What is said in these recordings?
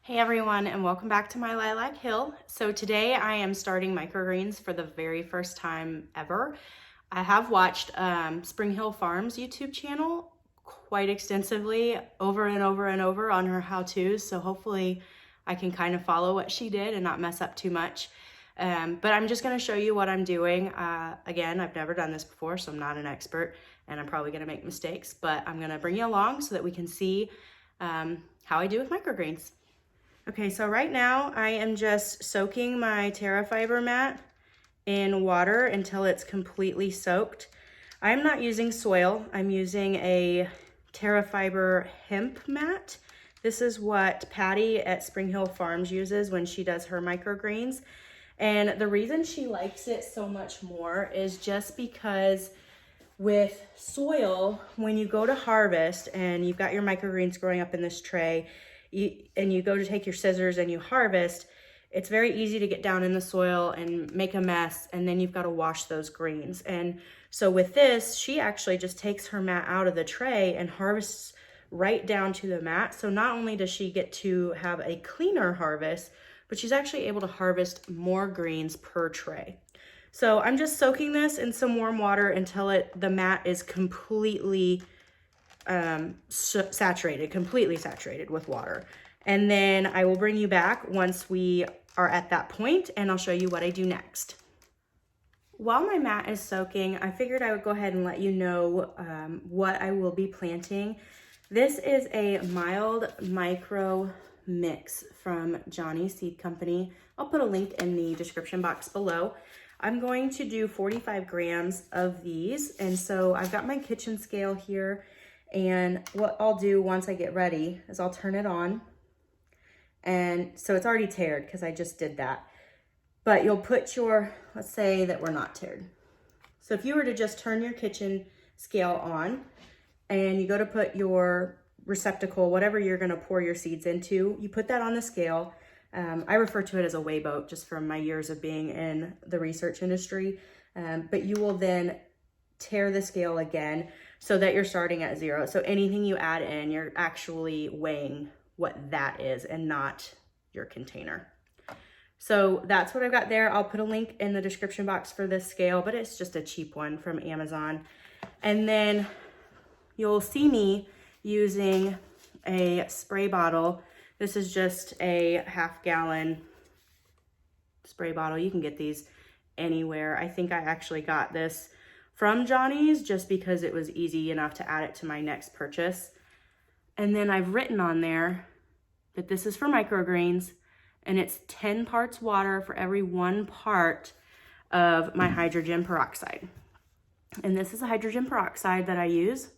Hey everyone, and welcome back to my Lilac Hill. So today I am starting microgreens for the very first time ever. I have watched Spring Hill Farms YouTube channel quite extensively over and over and over on her how-tos, so hopefully I can kind of follow what she did and not mess up too much. But I'm just going to show you what I'm doing. Again, I've never done this before, so I'm not an expert, and I'm probably going to make mistakes, but I'm going to bring you along so that we can see how I do with microgreens. Okay, so right now I am just soaking my Terra fiber mat in water until it's completely soaked. I'm not using soil, I'm using a Terra fiber hemp mat. This is what Patty at Spring Hill Farms uses when she does her microgreens. And the reason she likes it so much more is just because with soil, when you go to harvest and you've got your microgreens growing up in this tray, and you go to take your scissors and you harvest, it's very easy to get down in the soil and make a mess, and then you've got to wash those greens. And so with this, she actually just takes her mat out of the tray and harvests right down to the mat. So not only does she get to have a cleaner harvest, but she's actually able to harvest more greens per tray. So I'm just soaking this in some warm water until the mat is completely completely saturated with water. And then I will bring you back once we are at that point, and I'll show you what I do next. While my mat is soaking, I figured I would go ahead and let you know what I will be planting. This is a mild micro mix from Johnny's Seed Company. I'll put a link in the description box below. I'm going to do 45 grams of these, and so I've got my kitchen scale here. And what I'll do once I get ready is I'll turn it on. And so it's already tared because I just did that. But you'll put your, let's say that we're not tared. So if you were to just turn your kitchen scale on and you go to put your receptacle, whatever you're going to pour your seeds into, you put that on the scale. I refer to it as a weigh boat just from my years of being in the research industry. But you will then tear the scale again so that you're starting at 0. So anything you add in, you're actually weighing what that is and not your container. So that's what I've got there. I'll put a link in the description box for this scale, but it's just a cheap one from Amazon. And then you'll see me using a spray bottle. This is just a 1/2 gallon spray bottle. You can get these anywhere. I think I actually got this from Johnny's just because it was easy enough to add it to my next purchase. And then I've written on there that this is for microgreens, and it's 10 parts water for every 1 part of my hydrogen peroxide. And this is a hydrogen peroxide that I use.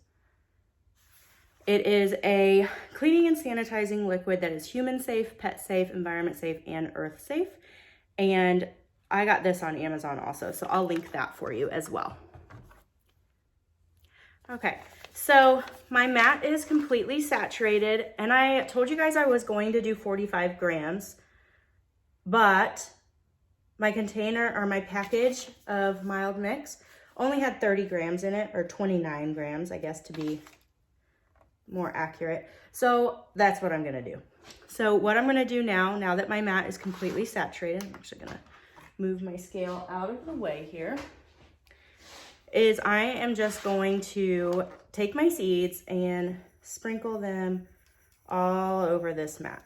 It is a cleaning and sanitizing liquid that is human safe, pet safe, environment safe, and earth safe. And I got this on Amazon also, so I'll link that for you as well. Okay, so my mat is completely saturated, and I told you guys I was going to do 45 grams, but my container or my package of mild mix only had 30 grams in it, or 29 grams, I guess, to be more accurate. So that's what I'm gonna do. So what I'm gonna do now that my mat is completely saturated, I'm actually gonna move my scale out of the way here, is I am just going to take my seeds and sprinkle them all over this mat.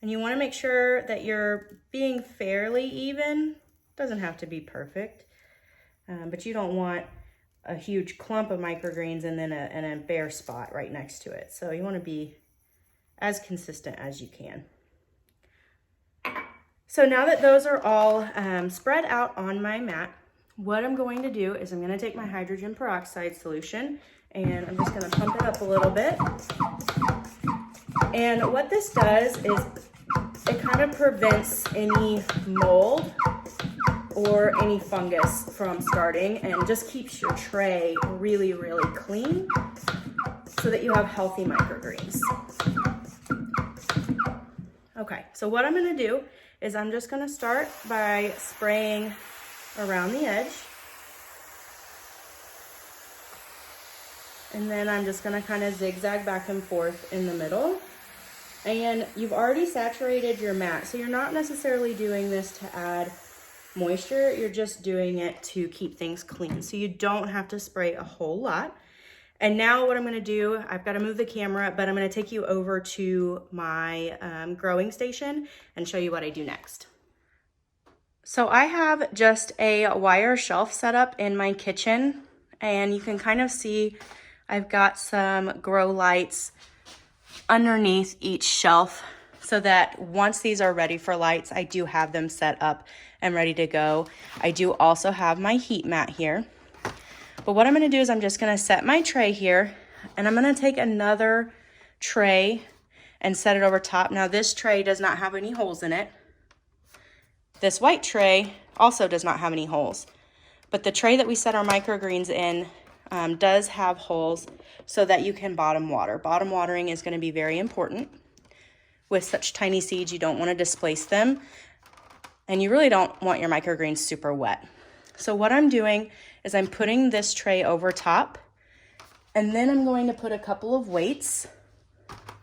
And you want to make sure that you're being fairly even. Doesn't have to be perfect, but you don't want a huge clump of microgreens and then a bare spot right next to it. So you want to be as consistent as you can. So now that those are all spread out on my mat, what I'm going to do is I'm going to take my hydrogen peroxide solution and I'm just going to pump it up a little bit. And what this does is it kind of prevents any mold or any fungus from starting, and just keeps your tray really, really clean so that you have healthy microgreens. Okay, so what I'm gonna do is I'm just gonna start by spraying around the edge. And then I'm just gonna kind of zigzag back and forth in the middle. And you've already saturated your mat, so you're not necessarily doing this to add moisture, you're just doing it to keep things clean. So you don't have to spray a whole lot. And now what I'm gonna do, I've gotta move the camera, but I'm gonna take you over to my growing station and show you what I do next. So I have just a wire shelf set up in my kitchen, and you can kind of see I've got some grow lights underneath each shelf so that once these are ready for lights, I do have them set up and ready to go. I do also have my heat mat here. But what I'm gonna do is I'm just gonna set my tray here, and I'm gonna take another tray and set it over top. Now this tray does not have any holes in it. This white tray also does not have any holes. But the tray that we set our microgreens in does have holes so that you can bottom water. Bottom watering is gonna be very important. With such tiny seeds, you don't wanna displace them, and you really don't want your microgreens super wet. So what I'm doing is I'm putting this tray over top, and then I'm going to put a couple of weights.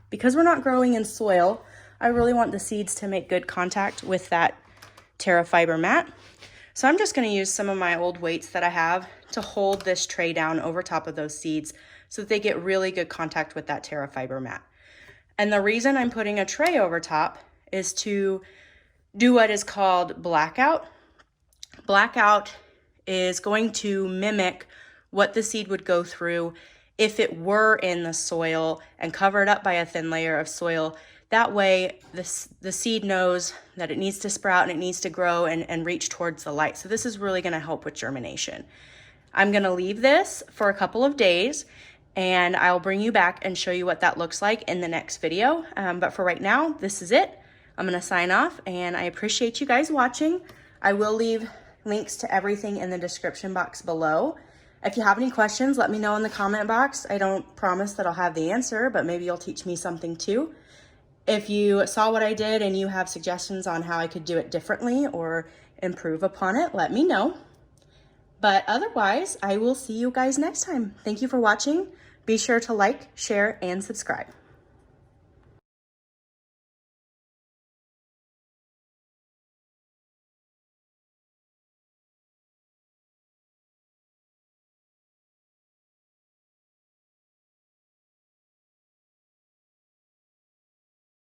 Because we're not growing in soil, I really want the seeds to make good contact with that Terra fiber mat. So I'm just gonna use some of my old weights that I have to hold this tray down over top of those seeds so that they get really good contact with that Terra fiber mat. And the reason I'm putting a tray over top is to do what is called blackout. Blackout is going to mimic what the seed would go through if it were in the soil and covered up by a thin layer of soil. That way the seed knows that it needs to sprout and it needs to grow and reach towards the light. So this is really gonna help with germination. I'm gonna leave this for a couple of days, and I'll bring you back and show you what that looks like in the next video. But for right now, this is it. I'm gonna sign off, and I appreciate you guys watching. I will leave links to everything in the description box below. If you have any questions, let me know in the comment box. I don't promise that I'll have the answer, but maybe you'll teach me something too. If you saw what I did and you have suggestions on how I could do it differently or improve upon it, let me know. But otherwise, I will see you guys next time. Thank you for watching. Be sure to like, share, and subscribe.